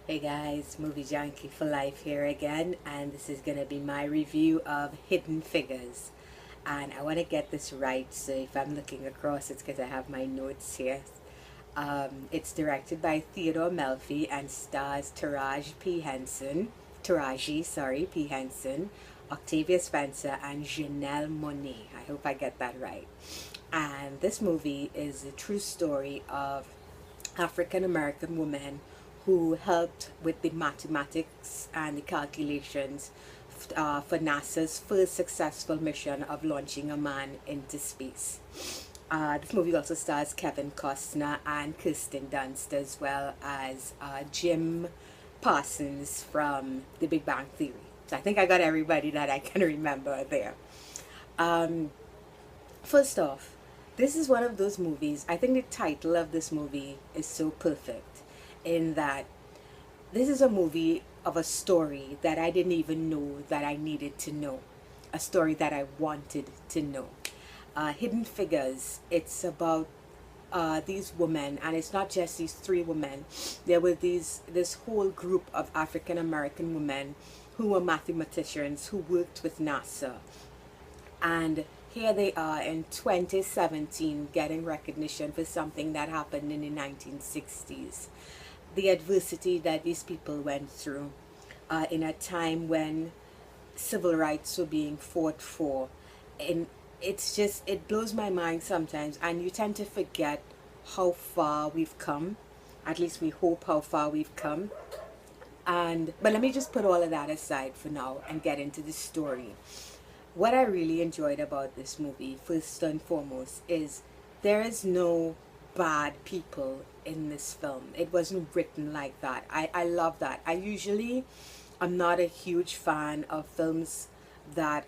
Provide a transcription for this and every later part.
Hey guys, Movie Junkie for Life here again, and this is gonna be my review of Hidden Figures. And I want to get this right, so if I'm looking across, it's because I have my notes here. It's directed by Theodore Melfi and stars Taraji P. Henson, Octavia Spencer, and Janelle Monáe. I hope I get that right. And this movie is a true story of African American woman who helped with the mathematics and the calculations for NASA's first successful mission of launching a man into space. This movie also stars Kevin Costner and Kirsten Dunst, as well as Jim Parsons from The Big Bang Theory. So I think I got everybody that I can remember there. Um, First off, this is one of those movies. I think the title of this movie is so perfect in that this is a movie of a story that I didn't even know that I needed to know, a story that I wanted to know. Hidden Figures, it's about these women, and it's not just these three women. There were this whole group of African American women who were mathematicians who worked with NASA, and here they are in 2017 getting recognition for something that happened in the 1960s. The adversity that these people went through in a time when civil rights were being fought for. And it blows my mind sometimes, and you tend to forget how far we've come. At least we hope how far we've come. But let me just put all of that aside for now and get into the story. What I really enjoyed about this movie, first and foremost, is there is no bad people in this film. It wasn't written like that. I love that. I'm not a huge fan of films that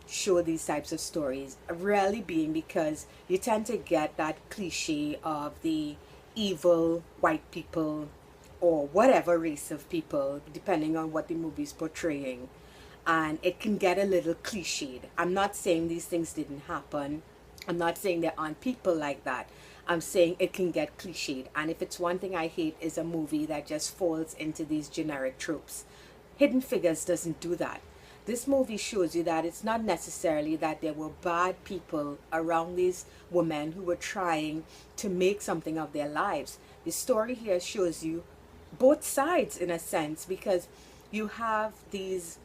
show these types of stories. Rarely being because you tend to get that cliche of the evil white people or whatever race of people, depending on what the movie's portraying, and it can get a little cliched. I'm not saying these things didn't happen. I'm not saying there aren't people like that. I'm saying it can get cliched. And if it's one thing I hate is a movie that just falls into these generic tropes. Hidden Figures doesn't do that. This movie shows you that it's not necessarily that there were bad people around these women who were trying to make something of their lives. The story here shows you both sides in a sense, because you have these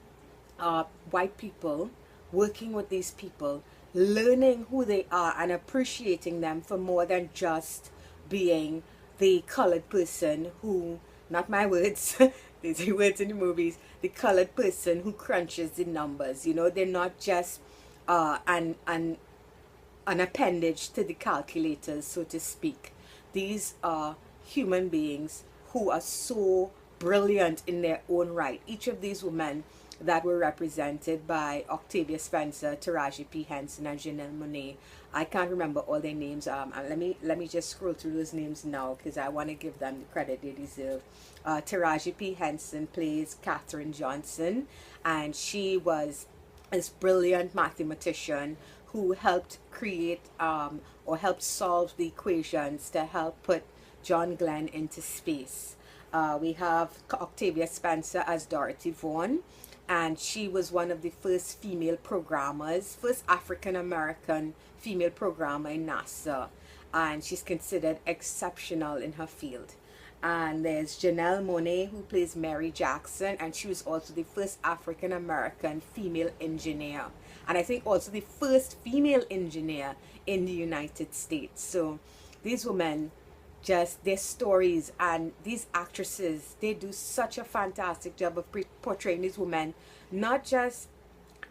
white people working with these people, learning who they are and appreciating them for more than just being the colored person who, not my words, these are words in the movies, the colored person who crunches the numbers. You know, they're not just an appendage to the calculators, so to speak. These are human beings who are so brilliant in their own right. Each of these women that were represented by Octavia Spencer, Taraji P. Henson, and Janelle Monáe. I can't remember all their names. And let me just scroll through those names now because I want to give them the credit they deserve. Taraji P. Henson plays Katherine Johnson, and she was this brilliant mathematician who helped create or helped solve the equations to help put John Glenn into space. We have Octavia Spencer as Dorothy Vaughan, and she was one of the first female programmers, first African American female programmer in NASA, and she's considered exceptional in her field. And there's Janelle Monáe, who plays Mary Jackson, and she was also the first African American female engineer, and I think also the first female engineer in the United States. So these women, just their stories, and these actresses, they do such a fantastic job of portraying these women not just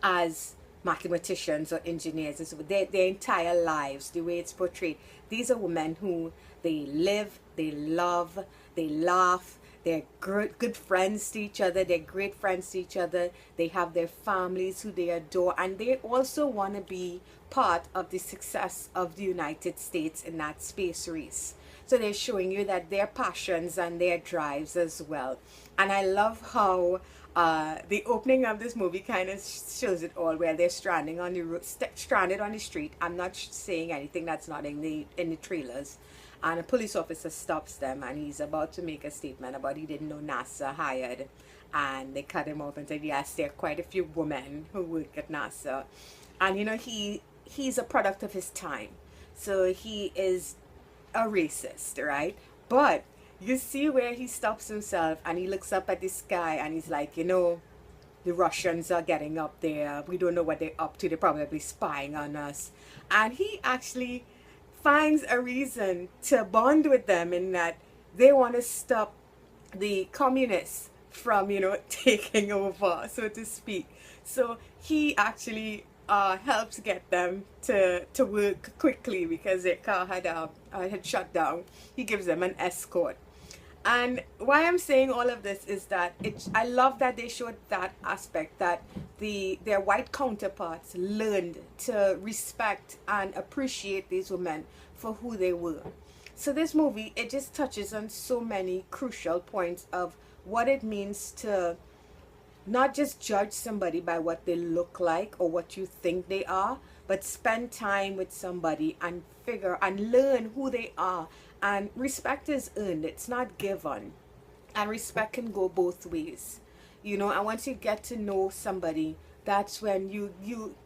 as mathematicians or engineers and so their entire lives, the way it's portrayed. These are women who they live, they love, they laugh, they're good friends to each other, they're great friends to each other, they have their families who they adore, and they also want to be part of the success of the United States in that space race. So they're showing you that their passions and their drives as well. And I love how The opening of this movie kind of shows it all, where they're stranding on the stranded on the street. I'm not saying anything that's not in the trailers. And a police officer stops them, and he's about to make a statement about he didn't know NASA hired, and they cut him off and said, yes, there are quite a few women who work at NASA. And you know, he's a product of his time, so he is a racist, right? But you see where he stops himself and he looks up at the sky and he's like, you know, the Russians are getting up there. We don't know what they're up to. They're probably spying on us. And he actually finds a reason to bond with them, in that they want to stop the communists from, you know, taking over, so to speak. So he actually helps get them to work quickly because their car had shut down. He gives them an escort. And why I'm saying all of this is that I love that they showed that aspect, that their white counterparts learned to respect and appreciate these women for who they were. So this movie, it just touches on so many crucial points of what it means to not just judge somebody by what they look like or what you think they are, but spend time with somebody and figure and learn who they are. And respect is earned, it's not given. And respect can go both ways, you know. And once you get to know somebody, that's when you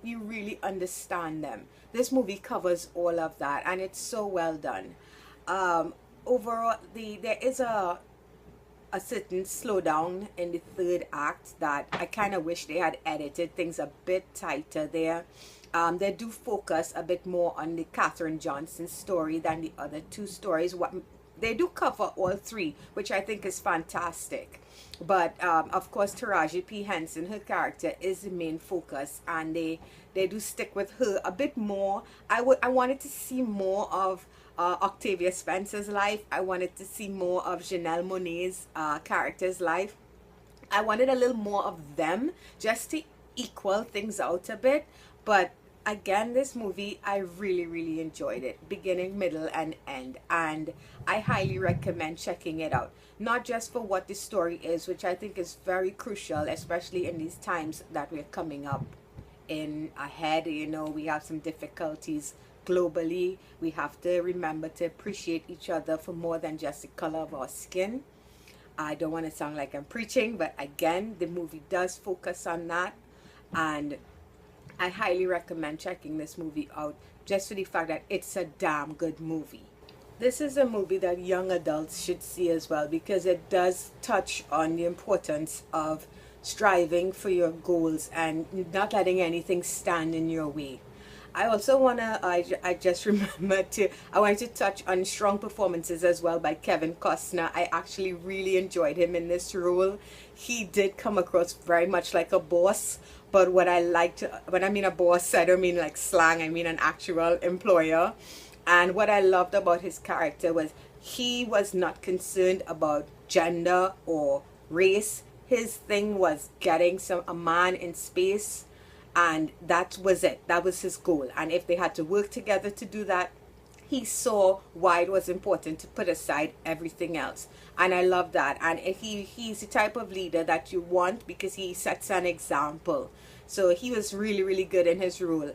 really understand them. This movie covers all of that, and it's so well done. Overall, there is a certain slowdown in the third act that I kind of wish they had edited things a bit tighter there. They do focus a bit more on the Katherine Johnson story than the other two stories. What they do cover all three, which I think is fantastic. But of course, Taraji P. Henson, her character is the main focus, and they do stick with her a bit more. I wanted to see more of Octavia Spencer's life. I wanted to see more of Janelle Monáe's character's life. I wanted a little more of them just to equal things out a bit. But again, this movie, I really enjoyed it, beginning, middle, and end. And I highly recommend checking it out. Not just for what the story is, which I think is very crucial, especially in these times that we're coming up in ahead. You know, we have some difficulties globally. We have to remember to appreciate each other for more than just the color of our skin. I don't want to sound like I'm preaching, but again, the movie does focus on that. And I highly recommend checking this movie out, just for the fact that it's a damn good movie. This is a movie that young adults should see as well, because it does touch on the importance of striving for your goals and not letting anything stand in your way. I also want to, I just remembered I wanted to touch on strong performances as well by Kevin Costner. I actually really enjoyed him in this role. He did come across very much like a boss, but what I liked, when I mean a boss, I don't mean like slang, I mean an actual employer. And what I loved about his character was he was not concerned about gender or race. His thing was getting a man in space, and that was it. That was his goal. And if they had to work together to do that, he saw why it was important to put aside everything else. And I love that. And he's the type of leader that you want, because he sets an example. So he was really good in his role.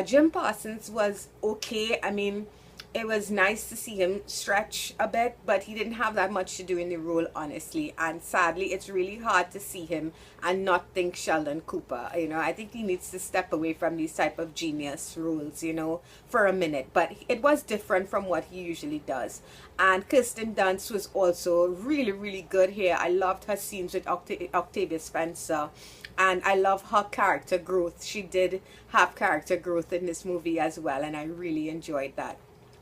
Jim Parsons was okay. I mean, it was nice to see him stretch a bit, but he didn't have that much to do in the role, honestly. And sadly, it's really hard to see him and not think Sheldon Cooper. You know, I think he needs to step away from these type of genius roles, you know, for a minute. But it was different from what he usually does. And Kirsten Dunst was also really good here. I loved her scenes with Octavia Spencer. And I love her character growth. She did have character growth in this movie as well, and I really enjoyed that.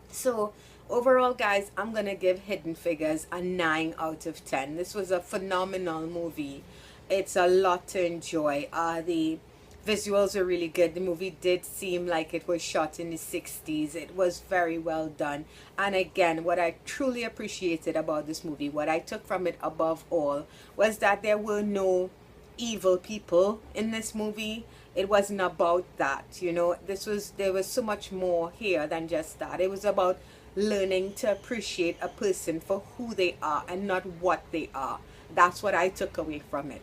So overall, guys, I'm gonna give Hidden Figures a 9 out of 10. This was a phenomenal movie. It's a lot to enjoy. The visuals are really good. The movie did seem like it was shot in the 60s. It was very well done. And again, what I truly appreciated about this movie, what I took from it above all, was that there were no evil people in this movie. It wasn't about that, you know. There was so much more here than just that. It was about learning to appreciate a person for who they are and not what they are. That's what I took away from it.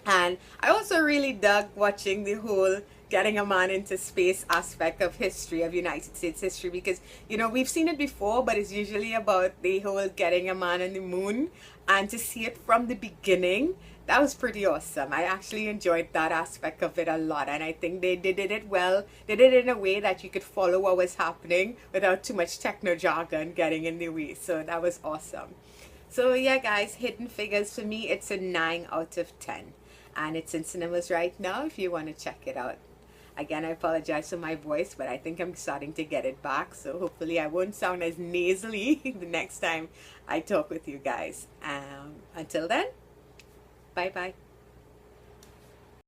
And I also really dug watching the whole getting a man into space aspect of history, of United States history, because we've seen it before, but it's usually about the whole getting a man on the moon. And to see it from the beginning, that was pretty awesome. I actually enjoyed that aspect of it a lot, and I think they did it well. They did it in a way that you could follow what was happening without too much techno jargon getting in the way. So that was awesome. So yeah, guys, Hidden Figures, for me, it's a 9 out of 10. And it's in cinemas right now if you want to check it out. Again, I apologize for my voice, but I think I'm starting to get it back. So hopefully I won't sound as nasally the next time I talk with you guys. Until then, bye-bye.